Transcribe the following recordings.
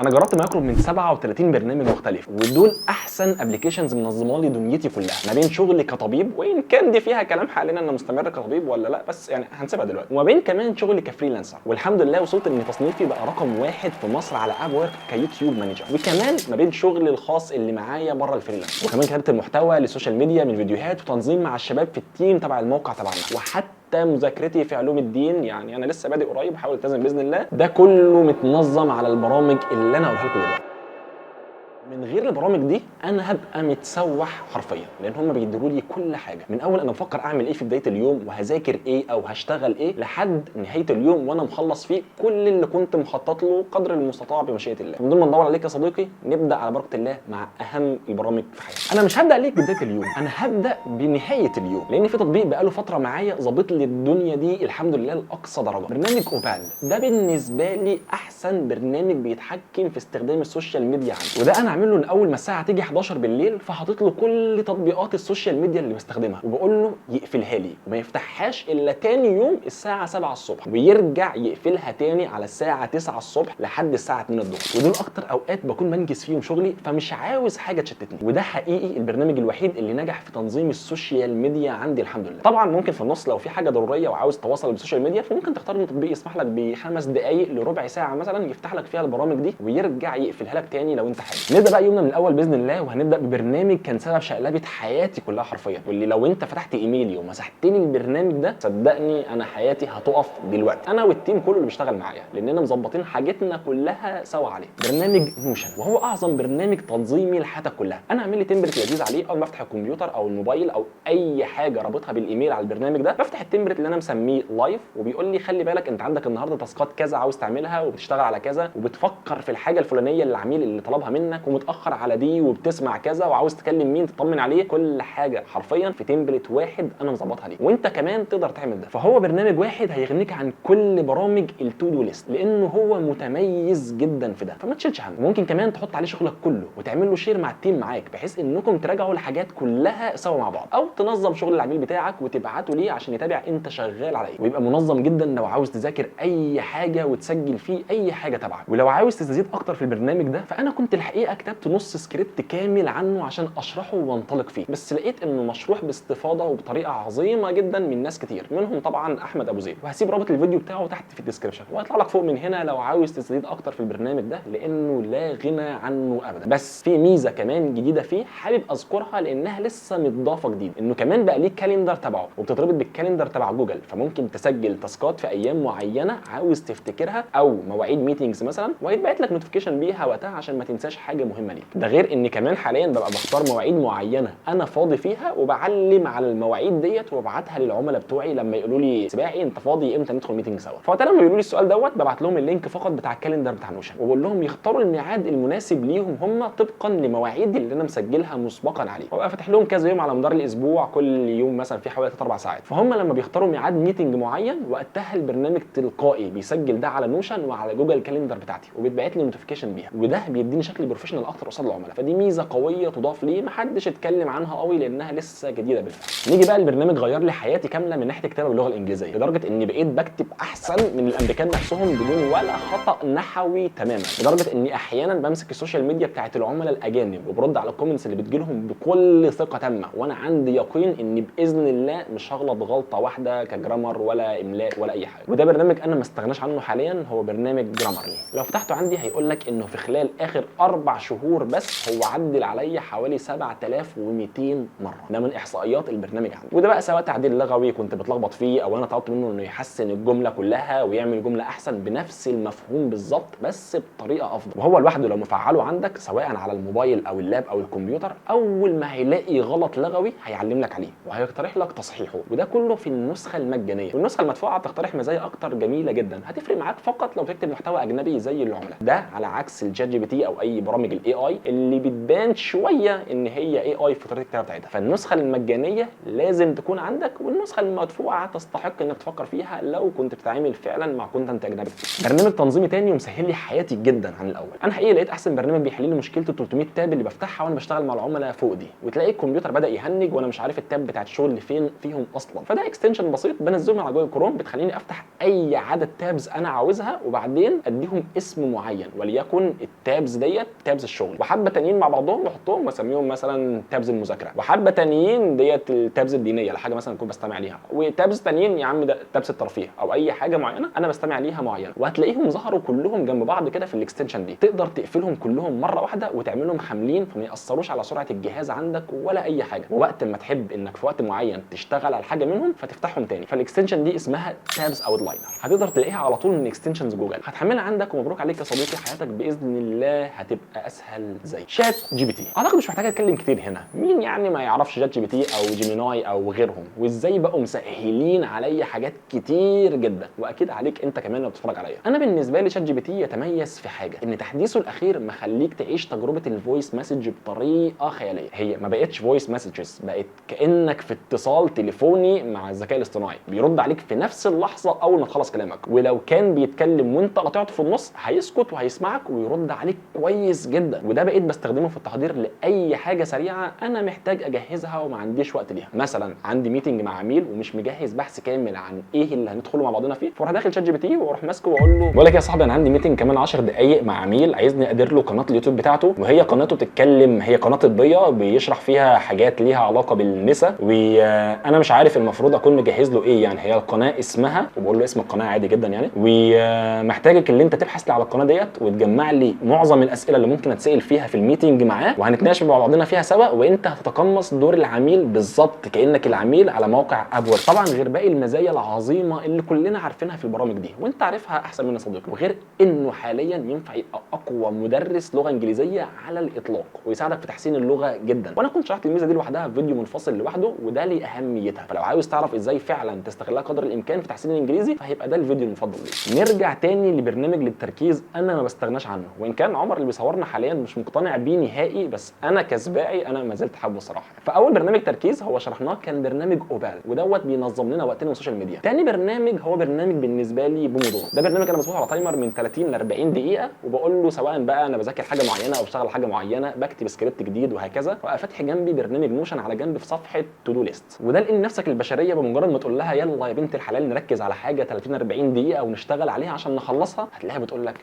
انا جربت ما يقرب من 37 برنامج مختلف، ودول احسن ابلكيشنز منظمه لي دنيتي كلها ما بين شغلي كطبيب، وان كان دي فيها كلام حاليا انا مستمر كطبيب ولا لا، بس يعني هنسيبها دلوقتي، وما بين كمان شغلي كفريلانسر. والحمد لله وصلت ان تصنيفي بقى رقم 1 في مصر على اب وورك كيوتيوب مانجر، وكمان ما بين شغلي الخاص اللي معايا بره الفريلانس، وكمان كتابه المحتوى للسوشيال ميديا من فيديوهات وتنظيم مع الشباب في التيم تبع الموقع تبعنا، وحتى مذاكرتي في علوم الدين، يعني انا لسه بادئ قريب بحاول التزم باذن الله. ده كله متنظم على البرامج اللي انا هقولها لكم دلوقتي. من غير البرامج دي انا هبقى متسوح حرفيا، لان هم بيديروا لي كل حاجه، من اول انا بفكر اعمل ايه في بدايه اليوم وهذاكر ايه او هشتغل ايه لحد نهايه اليوم وانا مخلص فيه كل اللي كنت مخطط له قدر المستطاع بمشيئه الله. من دون ما ندور عليك يا صديقي، نبدا على بركه الله مع اهم البرامج في حياتي. انا مش هبدا ليك بدايه اليوم، انا هبدا بنهايه اليوم، لان في تطبيق بقاله فتره معايا ظابط لي الدنيا دي الحمد لله لاقصى درجه. برنامج اوبال ده بالنسبه لي احسن برنامج بيتحكم في استخدام السوشيال ميديا عندي، وده انا عامل له من اول ما الساعه تيجي 11 بالليل، فحاطط له كل تطبيقات السوشيال ميديا اللي بستخدمها، وبقول له يقفلها لي وما يفتحهاش الا تاني يوم الساعه 7 الصبح، ويرجع يقفلها تاني على الساعه 9 الصبح لحد الساعه 2 الظهر. ودول اكتر اوقات بكون بنجز فيهم شغلي، فمش عاوز حاجه تشتتني. وده حقيقي البرنامج الوحيد اللي نجح في تنظيم السوشيال ميديا عندي الحمد لله. طبعا ممكن في النص لو في حاجه ضروريه وعاوز تواصل بالسوشيال ميديا، فممكن تختار ان تطبيق يسمح لك بخمس دقائق لربع ساعه مثلا يفتح لك فيها البرامج دي ويرجع يقفلها لك تاني لو انت حابب. نبدا بقى يومنا من الاول باذن الله، وهنبدا ببرنامج كان سبب شقلبه حياتي كلها حرفيا، واللي لو انت فتحت ايميلي ومسحت لي البرنامج ده صدقني انا حياتي هتقف دلوقتي، انا والتيم كله اللي بيشتغل معايا، لاننا مظبطين حاجتنا كلها سوا عليه. برنامج نوشن، وهو اعظم برنامج تنظيمي لحياتك كلها. انا عامل لي تمبلت لذيذ عليه، اول ما افتح الكمبيوتر او الموبايل او اي حاجه رابطها بالايميل على البرنامج ده، بفتح التمبلت اللي انا مسميه لايف، وبيقول لي خلي بالك انت عندك النهارده تاسكات كذا عاوز تعملها، وبتشتغل على كذا، وبتفكر في الحاجه الفلانيه اللي العميل اللي طلبها منك، ومتاخر على دي، وبتسمع كذا، وعاوز تكلم مين تطمن عليه. كل حاجه حرفيا في تمبلت واحد انا مظبطها ليك، وانت كمان تقدر تعمل ده. فهو برنامج واحد هيغنيك عن كل برامج التو دو ليست، لانه هو متميز جدا في ده، فما تشيلش هم. ممكن كمان تحط عليه شغلك كله وتعمل له شير مع التيم معاك، بحيث انكم تراجعوا الحاجات كلها سوا مع بعض، او تنظم شغل العميل بتاعك وتبعته ليه عشان يتابع انت شغال على ايه، ويبقى منظم جدا لو عاوز تذاكر اي حاجه وتسجل فيه اي حاجه تبعك. ولو عاوز تستزيد اكتر في البرنامج ده، فانا كنت الحقيقه كتبت نص سكريبت كامل عنه عشان اشرحه وانطلق فيه، بس لقيت انه مشروح باستفاضه وبطريقه عظيمه جدا من ناس كتير، منهم طبعا احمد ابو زيد، وهسيب رابط الفيديو بتاعه تحت في الديسكربشن، وهيطلع لك فوق من هنا لو عاوز تستزيد اكتر في البرنامج ده، لانه لا غنى عنه ابدا. بس في ميزه كمان جديده فيه حابب اذكرها لانها لسه متضافه جديد، انه كمان بقى ليه كالندر تبعه وبتتربط بالكالندر تبع جوجل، فممكن تسجل تاسكات في ايام معينه عاوز تفتكرها او مواعيد ميتنجز مثلا، وهيتبعت لك نوتيفيكيشن بيها وقتها عشان ما تنساش حاجه مهمه ليك. ده غير ان كمان حاليا ببقى بختار مواعيد معينه انا فاضي فيها، وبعلم على المواعيد ديت وابعتها للعملاء بتوعي لما يقولوا لي سباعي انت فاضي امتى ندخل ميتنج سوا، فوقتها لما يقولوا لي السؤال دوت ببعت لهم اللينك فقط بتاع الكالندر بتاع نوشن، وبقول لهم يختاروا الميعاد المناسب ليهم هم طبقا لمواعيد اللي انا مسجلها مسبقا عليه، وابقى فاتح لهم كذا يوم على مدار الاسبوع، كل يوم مثلا في حوالي 3 4 ساعات، فهم لما بيختاروا ميعاد ميتنج معين وقتها البرنامج تلقائي بيسجل ده على نوشن وعلى جوجل كالندر بتاعتي، وبيتبعت لي نوتيفيكيشن بيها، وده بيديني شكل بروفيشنال اكتر قصاد العملاء، فدي ميزه قويه تضاف ليه محدش اتكلم عنها قوي لانها لسه جديده بالفعل. نيجي بقى البرنامج غير لي حياتي كامله من ناحيه الكتابه باللغه الانجليزيه، لدرجه اني بقيت بكتب احسن من الامريكان نفسهم بدون ولا خطا نحوي تماما، لدرجه اني احيانا بمسك السوشيال ميديا بتاعت العملاء الاجانب وبرد على الكومنتس اللي بتجيلهم بكل ثقه تامه، وانا عندي يقين اني باذن الله مش هغلط غلطه واحده كجرامر ولا املاء ولا اي حاجه. وده برنامج انا ما استغناش عنه حاليا، هو برنامج جرامرلي. لو فتحته عندي هيقول لك انه في خلال اخر 4 شهور بس هو عدل عليا حوالي 7200 مره، ده من احصائيات البرنامج عندي. وده بقى سواء تعديل لغوي كنت بتلخبط فيه، او انا طلبت منه انه يحسن الجمله كلها ويعمل جمله احسن بنفس المفهوم بالظبط بس بطريقه افضل. وهو لوحده لو مفعله عندك سواء على الموبايل او اللاب او الكمبيوتر، اول ما هيلاقي غلط لغوي هيعلم لك عليه وهيقترح لك تصحيحه، وده كله في النسخه المجانيه. والنسخه المدفوعه بتقترح مزايا اكتر جميله جدا هتفرق معاك فقط لو تكتب محتوى اجنبي زي العملاء، ده على عكس الشات جي بي تي او اي برامج الاي اي اللي بتبان شويه ان هي اي اي في طريقه الكتابه بتاعتها. فالنسخه المجانيه لازم تكون عندك، والنسخه المدفوعه تستحق انك تفكر فيها لو كنت بتتعامل فعلا مع كونتنت اجنبي. برنامج تنظيمي تاني ومسهل لي حياتي جدا عن الاول. انا حقيقي لقيت احسن برنامج بيحل لي مشكله ال 300 تاب اللي بفتحها وانا بشتغل مع العملاء فوق دي، وتلاقي الكمبيوتر بدا يهنج وانا مش عارف التاب بتاعت الشغل اللي فين فيهم اصلا. فده اكستنشن بسيط بنزله من على جوجل كروم، بتخليني افتح اي عدد تابز انا عاوزها وبعدين اديهم اسم معين، وليكن التابز ديت تابز الشغل، وحبه تانيين مع بعضهم واحطهم واسميهم مثلا تابز المذاكره، وحبه تانيين ديت التابز الدينيه لحاجه مثلا اكون بستمع ليها، وتابز تانيين يا عم ده تابز الترفيه او اي حاجه معينه انا بستمع ليها معينه، وهتلاقيهم ظهروا كلهم جنب بعض كده في الاكستنشن دي. تقدر تقفلهم كلهم مره واحده وتعملهم حاملين فما ياثروش على سرعه الجهاز عندك ولا اي حاجه، ووقت ما تحب انك في وقت معين تشتغل على حاجه منهم فتفتحهم تاني. فالاكستنشن دي اسمها تابز اوتلاينر، هتقدر تلاقيها على طول من اكستنشنز جوجل. هتحملها عندك ومبروك عليك يا صديقي، حياتك باذن الله هتبقى اسهل زي شات جي بي تي. اعتقد مش محتاج اتكلم كتير هنا، مين يعني ما يعرفش شات جي بي تي او جيميناي او غيرهم، وازاي بقوا مسهلين عليا حاجات كتير جدا، واكيد عليك انت كمان لو بتتفرج عليا. انا بالنسبه لي شات جي بي تي يتميز في حاجه، ان تحديثه الاخير مخليك تعيش تجربه الفويس مسج بطريقه خياليه. هي ما بقتش فويس مسجز، بقت كانك في اتصال تليفوني مع الذكاء الاصطناعي، بيرد عليك في نفس اللحظه اول ما تخلص كلامك، ولو كان بيتكلم وانت قطعته في النص هيسكت وهيسمعك ويرد عليك كويس جدا. وده بقيت بستخدمه في التحضير لاي حاجه سريعه انا محتاج اجهزها وما عنديش وقت ليها. مثلا عندي ميتنج مع عميل ومش مجهز بحث كامل عن ايه اللي هندخله مع بعضنا فيه، فاروح داخل شات جي بي تي واروح ماسكه واقول له بقول لك يا صاحبي انا عندي ميتنج كمان 10 دقائق مع عميل عايزني ادير له قناه اليوتيوب بتاعته، وهي قناته بتتكلم، هي قناه طبيه بيشرح فيها حاجات ليها علاقه بالنساء، وانا مش عارف المفروض اكون مجهز له ايه. يعني هي القناه اسمها، وبقول له اسم القناه عادي جدا يعني، ومحتاجك ان انت تبحث لي على القناه ديت وتجمع لي معظم الاسئله اللي ممكن اتسال فيها في الميتنج معاه، وهنتناقش مع بعضنا فيها سوا، وانت هتتقمص دور العميل بالظبط كانك العميل على موقع ابورك. طبعا غير باقي المزايا العظيمه اللي كلنا عارفينها في البرامج دي وانت عارفها احسن مني صديقي، وغير انه حاليا ينفع يبقى اقوى مدرس لغه انجليزيه على الاطلاق ويساعدك في تحسين اللغه جدا. وانا كنت شرحت الميزه دي لوحدها في فيديو منفصل لوحده، وده ليه اهميتها، فلو عاوز تعرف ازاي فعلا تستغلها قدر الامكان في تحسين الانجليزي فهيبقى ده الفيديو المفضل ليك. نرجع تاني لبرنامج للتركيز انا ما بستغناش عنه، وان كان عمر اللي بيصورنا حاليا مش مقتنع بيه نهائي، بس انا كسباعي انا ما زلت حابه الصراحه. فاول برنامج تركيز هو شرحناه كان برنامج اوبال، ودوت بينظم لنا وقتنا والسوشيال ميديا. تاني برنامج هو برنامج بالنسبه لي بومودورو، ده برنامج انا بظبطه على تايمر من 30 ل 40 دقيقه، وبقول له سواء بقى انا بذاكر حاجه معينه او بشتغل حاجه معينه، بكتب سكريبت جديد وهكذا، وابقى فاتح جنبي برنامج نوشن على جنب في صفحه تو دو ليست. وده لان نفسك البشريه بمجرد ما تقول لها يلا يا بنت الحلال نركز على حاجه 30 40 دقيقه ونشتغل عليها عشان نخلصها، هتلاقيها بتقول لك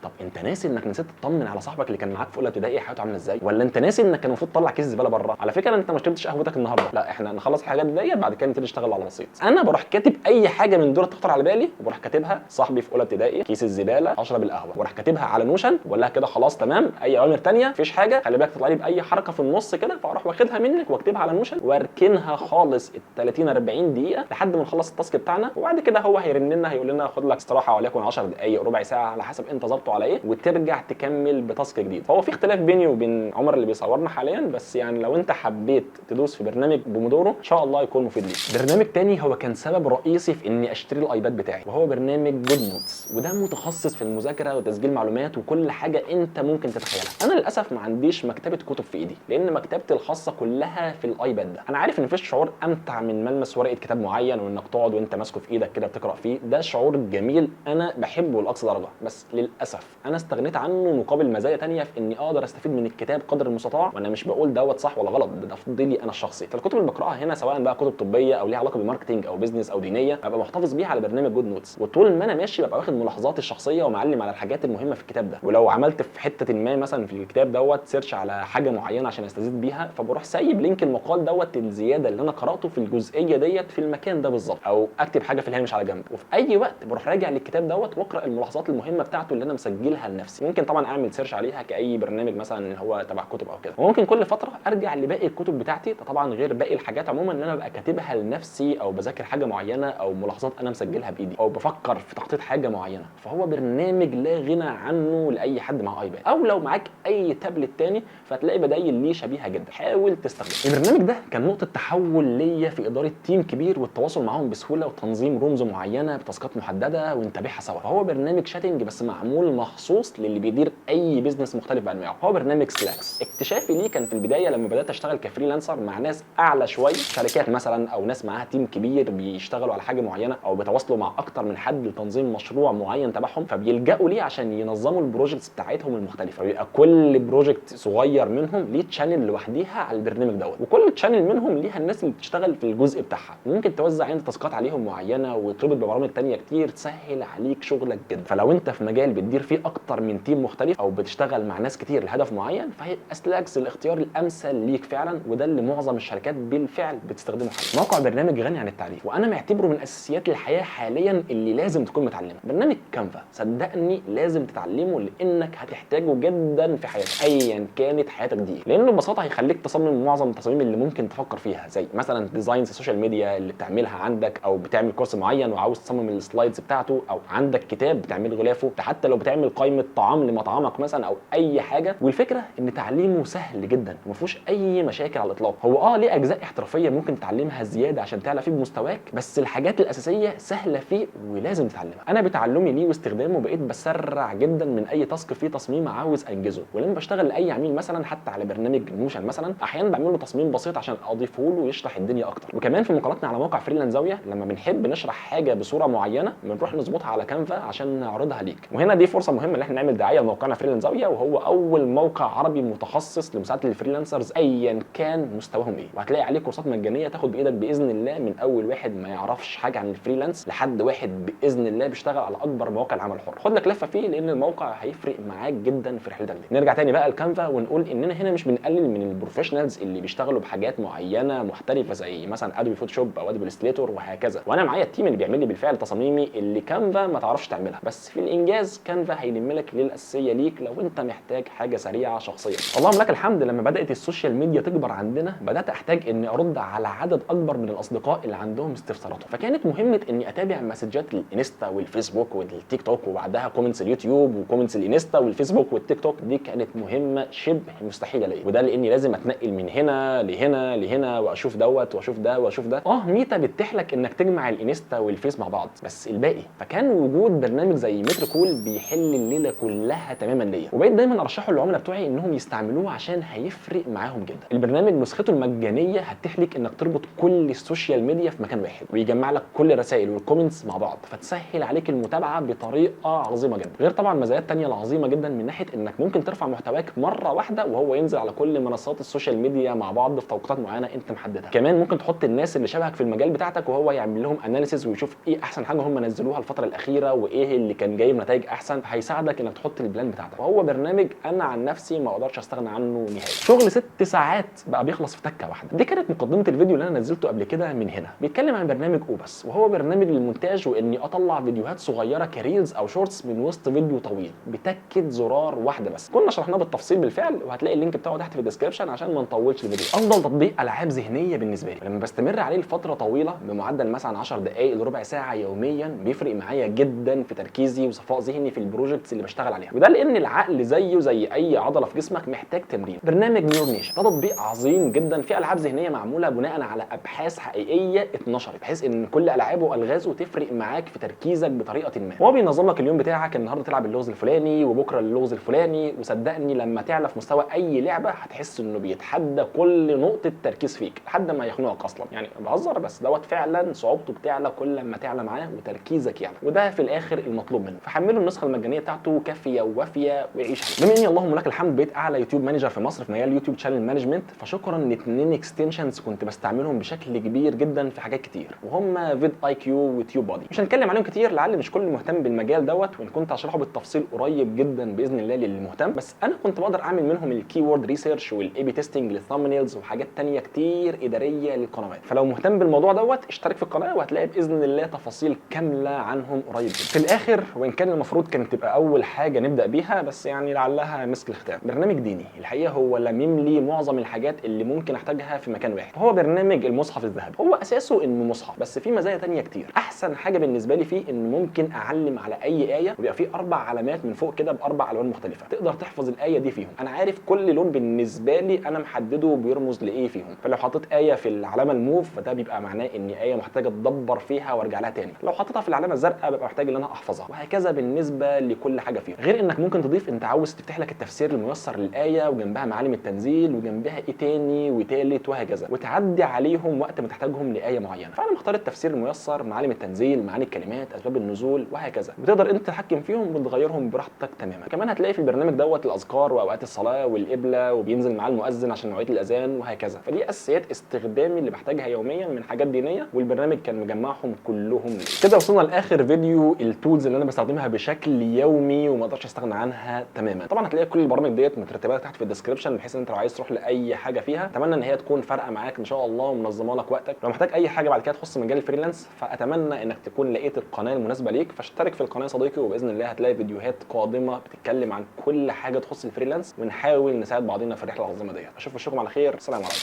طب انت ناسي انك نسيت تطمن على صاحبك اللي كان معاك في اولى ابتدائي حياته عامله ازاي، ولا انت ناسي انك كان المفروض تطلع كيس زباله بره، على فكره انت ما شربتش قهوتك النهارده، لا احنا نخلص الحاجات ديت بعد كده نبتدي نشتغل على بسيط. انا بروح كاتب اي حاجه من دول تخطر على بالي وبروح كاتبها صاحبي في اولى ابتدائي كيس الزباله اشرب القهوه، واروح كاتبها على نوشن ولا لها كده خلاص تمام، اي اوامر ثانيه مفيش حاجه، خلي بالك تطلع لي باي حركه في النص كده، فاروح واخدها منك واكتبها على نوشن واركنها خالص ال 30 40 دقيقه لحد ما نخلص التاسك بتاعنا، وبعد كده هو هيرن لنا هيقول لنا خد لك استراحه وليكن 10 دقائق ربع ساعه على حسب انت ظابطه على ايه، وترجع تكمل بتاسك جديد. فهو في اختلاف بيني وبين عمر اللي بيصورنا حاليا، بس يعني لو انت حبيت تدوس في برنامج بومودورو ان شاء الله يكون مفيد ليك. برنامج تاني هو كان سبب رئيسي في اني اشتري الايباد بتاعي، وهو برنامج جود نوتس، وده متخصص في المذاكره وتسجيل معلومات وكل حاجه انت ممكن تتخيلها. انا للاسف ما عنديش مكتبه كتب في ايدي لان مكتبتي الخاصه كلها في الايباد ده. انا عارف ان مفيش شعور امتع من ملمس ورقه كتاب معين وانك تقعد وانت ماسكه في ايدك كده بتقرا فيه، ده شعور جميل انا بحبه لاقصى درجه، بس للاسف انا استغنيت عنه مقابل مزايا تانية في اني اقدر استفيد من الكتاب قدر المستطاع، وانا مش بقول دوت صح ولا غلط، ده تفضيلي انا الشخصي. فالكتب اللي بقراها هنا سواء بقى كتب طبيه او ليها علاقه بالماركتنج او بيزنس او دينيه ببقى محتفظ بيها على برنامج جود نوتس، وطول ما انا ماشي ببقى واخد ملاحظاتي الشخصيه ومعلم على الحاجات المهمه في الكتاب ده، ولو عملت في حته ما مثلا في الكتاب دوت سيرش على حاجه معينه عشان استزيد بيها فبروح سايب لينك المقال دوت الزياده اللي انا قراته في الجزئيه ديت في المكان ده بالظبط، او اكتب حاجه في الهامش على جنب، وفي اي وقت بروح راجع للكتاب دوت واقرا الملاحظات المهمه بتاعته اللي انا مسجلها لنفسي. ممكن طبعا اعمل سيرش عليها كاي برنامج مثلا اللي هو تبع كتب او كده، وممكن كل فتره ارجع لباقي الكتب بتاعتي، ده طبعا غير باقي الحاجات عموما اللي انا ببقى كاتبها لنفسي او بذاكر حاجه معينه او ملاحظات انا مسجلها بايدي او بفكر في تخطيط حاجه معينه. فهو برنامج لا غنى عنه لاي حد مع ايباد، او لو معاك اي تابلت تاني فتلاقي بدايل ليه شبيهه جدا، حاول تستخدمه. البرنامج ده كان نقطه تحول ليا في اداره تيم كبير والتواصل معاهم بسهوله وتنظيم رومز معينه بتاسكات محدده ونتابعها سوا. فهو برنامج شاتنج بس معمول مخصوص للي بيدير اي بيزنس مختلف بانواعه، هو برنامج سلاكس. اكتشافي ليه كان في البدايه لما بدات اشتغل كفريلانسر مع ناس اعلى شويه، شركات مثلا او ناس معاها تيم كبير بيشتغلوا على حاجه معينه او بيتواصلوا مع اكتر من حد لتنظيم مشروع معين تبعهم، فبيلجأوا ليه عشان ينظموا البروجكتس بتاعتهم المختلفه. فبيبقى كل بروجكت صغير منهم ليه تشانل لوحديها على البرنامج دوت، وكل تشانل منهم ليها الناس اللي بتشتغل في الجزء بتاعها، ممكن توزع انت تاسكات عليهم معينه وتربط ببرامج ثانيه كتير تسهل عليك شغلك جدا. فلو انت في مجال بتدير فيه اكتر من تيم مختلف او بتشتغل مع ناس كتير لهدف معين، فهيبقى سلاكس الاختيار الامثل ليك فعلا، وده اللي معظم الشركات بالفعل بتستخدمه حاليا. موقع برنامج غني عن التعريف، وانا معتبره من اساسيات الحياه حاليا اللي لازم تكون متعلمها. برنامج كانفا صدقني لازم تتعلمه لانك هتحتاجه جدا في حياتك ايا كانت حياتك دي، لانه ببساطه هيخليك تصمم معظم التصاميم اللي ممكن تفكر فيها، زي مثلا ديزاينز السوشيال ميديا اللي بتعملها عندك، او بتعمل كورس معين وعاوز تصمم السلايدز بتاعته، او عندك كتاب بتعمل غلافه، حتى لو بتعمل قائمه طعام لمطعمك مثلا او اي حاجه. والفكره ان تعليمه سهل جدا وما فيهوش اي مشاكل على الاطلاق. هو ليه اجزاء احترافيه ممكن تتعلمها زياده عشان تعلى فيه بمستواك، بس الحاجات الاساسيه سهله فيه ولازم تتعلمها. انا بتعلمي ليه واستخدامه بقيت بسرع جدا من اي تاسك فيه تصميم عاوز انجزه، ولما بشتغل لاي عميل مثلا حتى على برنامج نوشن مثلا، احيانا بعمل له تصميم بسيط عشان اضيفه له ويشرح الدنيا اكتر. وكمان في مقالاتنا على موقع فريلانس زاويه لما بنحب نشرح حاجه بصوره معينه بنروح نظبطها على كانفا عشان نعرضها ليك. وهنا دي فرصه مهمه ان احنا نعمل دعايه لموقعنا فريلانس زاويه، وهو اول موقع عربي متخصص لمساعده الفريلانسرز ايا كان مستواهم ايه، وهتلاقي عليه كورسات مجانيه تاخد بايدك باذن الله، من اول واحد ما يعرفش حاجه عن الفريلانس لحد واحد باذن الله بيشتغل على اكبر مواقع العمل الحر. خد لك لفه فيه لان الموقع هيفرق معاك جدا في رحلتك دي. نرجع تاني بقى لكانفا ونقول اننا هنا مش بنقلل من البروفيشنالز اللي بيشتغلوا بحاجات معينه محترفه زي مثلا ادوبي فوتوشوب او ادوبي الستريتور وهكذا، وانا معايا التيم اللي بيعمل لي بالفعل تصاميمي اللي كانفا ما تعرفش تعملها، بس في الانجاز كانفا هيلم لك للاساسيه ليك لو انت محتاج حاجه سريعه شخصيه. اللهم لك الحمد، لما بدات السوشيال ميديا تكبر عندنا بدات احتاج اني ارد على عدد اكبر من الاصدقاء اللي عندهم استفساراتهم، فكانت مهمه اني اتابع مسجات الانستا والفيسبوك والتيك توك، وبعدها كومنتس اليوتيوب وكومنتس الانستا والفيسبوك والتيك توك. دي كانت مهمه شبه مستحيله ليا، وده لاني لازم اتنقل من هنا لهنا لهنا واشوف دوت واشوف ده واشوف ده. ميتا بتتيح لك انك تجمع الانستا والفيس مع بعض، بس الباقي فكان وجود برنامج زي متركول بيحل الليله كلها تماما ليا، وبقيت دايما ارشحه للعملاء بتوعي انهم يستعملوه عشان هيفرق معاهم جدا. البرنامج نسخته المجانيه هتتيح لك انك تربط كل السوشيال ميديا في مكان واحد، ويجمع لك كل الرسائل والكومنتس مع بعض، فتسهل عليك المتابعه بطريقه عظيمه جدا. غير طبعا مزايات تانية العظيمه جدا من ناحيه انك ممكن ترفع محتواك مره واحده وهو ينزل على كل منصات السوشيال ميديا مع بعض في توقيتات معينه انت محددها. كمان ممكن تحط الناس اللي شبهك في المجال بتاعتك وهو يعمل لهم اناليسيز ويشوف ايه احسن حاجه هم نزلوها الفتره الاخيره وايه اللي كان جايب نتائج احسن، هيساعدك انك تحط البلان بتاعتك. وهو برنامج انا عن نفسي ما اقدرش استغنى عنه نهائي. شغل 6 ساعات بقى بيخلص في تكه واحده. دي كانت مقدمه الفيديو اللي انا نزلته قبل كده من هنا، بيتكلم عن برنامج اوبس، وهو برنامج للمونتاج واني اطلع فيديوهات صغيره كريلز او شورتس من وسط فيديو طويل بتكه زرار واحده بس. كنا شرحناه بالتفصيل بالفعل، وهتلاقي اللينك بتاعه تحت في الديسكربشن عشان ما نطولش الفيديو. افضل تطبيق العاب ذهنيه بالنسبه لي لما بستمر عليه لفتره طويله بمعدل مثلا 10 دقائق لربع ساعه يوميا، بيفرق معايا جدا في تركيزي وصفاء ذهني في البروجكتس اللي بشتغل عليها، وده لان العقل زيه زي اي عضله في جسمك محتاج تمرين. برنامج نيور نيشن ده تطبيق عظيم جدا فيه العاب ذهنيه معموله بناء على ابحاث حقيقيه اتنشرت، بحيث ان كل العابه والغازه تفرق معاك في تركيزك بطريقه ما. هو بينظم لك اليوم بتاعك، النهارده تلعب اللغز الفلاني وبكره اللغز الفلاني، وصدقني لما تعلى في مستوى اي لعبه هتحس انه بيتحدى كل نقطه تركيز فيك لحد ما يخنقك اصلا. يعني بهزر بس دوت فعلا صعوبته بتعلى كل ما تعلى معاه وتركيزك يعلى، وده في الاخر المطلوب منه. فحملوا النسخه المجانيه بتاعته كافيه ووافيه وعيش عليه. بما اني اللهم لك الحمد بقيت اعلى يوتيوب مانجر في مصر في مجال اليوتيوب شانل مانجمنت، فشكرا ل2 اكستنشنز كنت بستعملهم بشكل كبير جدا في حاجات كتير، وهم فيد اي كيو وتيوب بادي. مش هنتكلم عليهم كتير لعل مش كل مهتم بالمجال دوت، وان كنت هشرحه بالتفصيل قريب جدا باذن الله للي مهتم، بس انا كنت بقدر اعمل منهم الكي وورد ريسيرش والاي بي تيستنج للثامبنيلز وحاجات تانية كتير اداريه للقنوات. فلو مهتم بالموضوع دوت اشترك في القناه وهتلاقي باذن الله تفاصيل كامله عنهم قريب جدا. في الاخر وان كان المفروض كانت تبقى اول حاجه نبدا بيها، بس يعني لعلها مسك الختام، برنامج ديني الحقيقه هو لمم لي معظم الحاجات اللي ممكن احتاجها في مكان واحد. هو برنامج المصحف الذهبي، هو اساسه انه مصحف بس فيه مزايا تانية كتير. احسن حاجه بالنسبه لي فيه انه ممكن اعلم على اي ايه وبيبقى فيه 4 علامات من فوق كده ب4 الوان مختلفه، تقدر تحفظ الايه دي فيهم. انا عارف كل لون بالنسبه لي انا محدده بيرمز لايه فيهم، فلو حطيت ايه في العلامه الموف فده بيبقى معناه ان ايه محتاجه اتدبر فيها وارجع لها تاني، لو حطيتها في العلامه الزرقاء ببقى محتاج ان انا احفظها، وهكذا بالنسبه تخلي كل حاجه فيهم. غير انك ممكن تضيف، انت عاوز تفتح لك التفسير الميسر للايه وجنبها معالم التنزيل وجنبها ايه تاني وتالت وهكذا، وتعدي عليهم وقت ما تحتاجهم لايه معينه. فانا مختار التفسير الميسر، معالم التنزيل، معاني الكلمات، اسباب النزول وهكذا، بتقدر انت تتحكم فيهم وتغيرهم براحتك تماما. كمان هتلاقي في البرنامج دوت الاذكار واوقات الصلاه والقبله، وبينزل معاه المؤذن عشان مواعيد الاذان وهكذا. فدي اساسيات استخدامي اللي بحتاجها يوميا من حاجات دينيه، والبرنامج كان مجمعهم كلهم. كده وصلنا لاخر فيديو التولز اللي انا بستخدمها بشكل يومي وما اقدرش استغنى عنها تماما. طبعا هتلاقي كل البرامج ديت مترتبه تحت في الديسكربشن، بحيث ان انت لو عايز تروح لاي حاجه فيها اتمنى ان هي تكون فارقه معاك ان شاء الله ومنظمه لك وقتك. لو محتاج اي حاجه بعد كده تخص مجال الفريلانس، فاتمنى انك تكون لقيت القناه المناسبه ليك، فاشترك في القناه يا صديقي، وباذن الله هتلاقي فيديوهات قادمه بتتكلم عن كل حاجه تخص الفريلانس، ونحاول نساعد بعضنا في الرحله العظيمه ديت. اشوفكم على خير، السلام عليكم.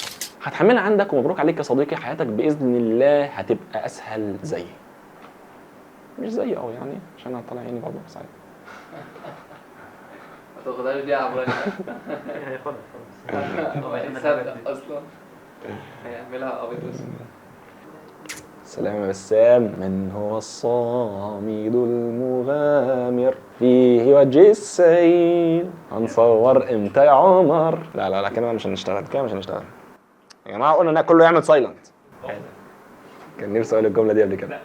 هتحملها عندك ومبروك عليك يا صديقي، حياتك باذن الله هتبقى اسهل زيي، مش زي قوي يعني عشان انا طالع عيني برضه ساعات. ما تاخدهاش دي عبراني. هياخدها هو هيصدق اصلا، هيعملها ابيض واسود. سلام يا بسام. من هو الصامد المغامر فيه وجه السيل، هنصور امتى يا عمر؟ لا كده مش هنشتغل، كده مش هنشتغل يا جماعه. قلنا ان كله يعمل سايلنت. كان نفسي اقول الجمله دي قبل كده.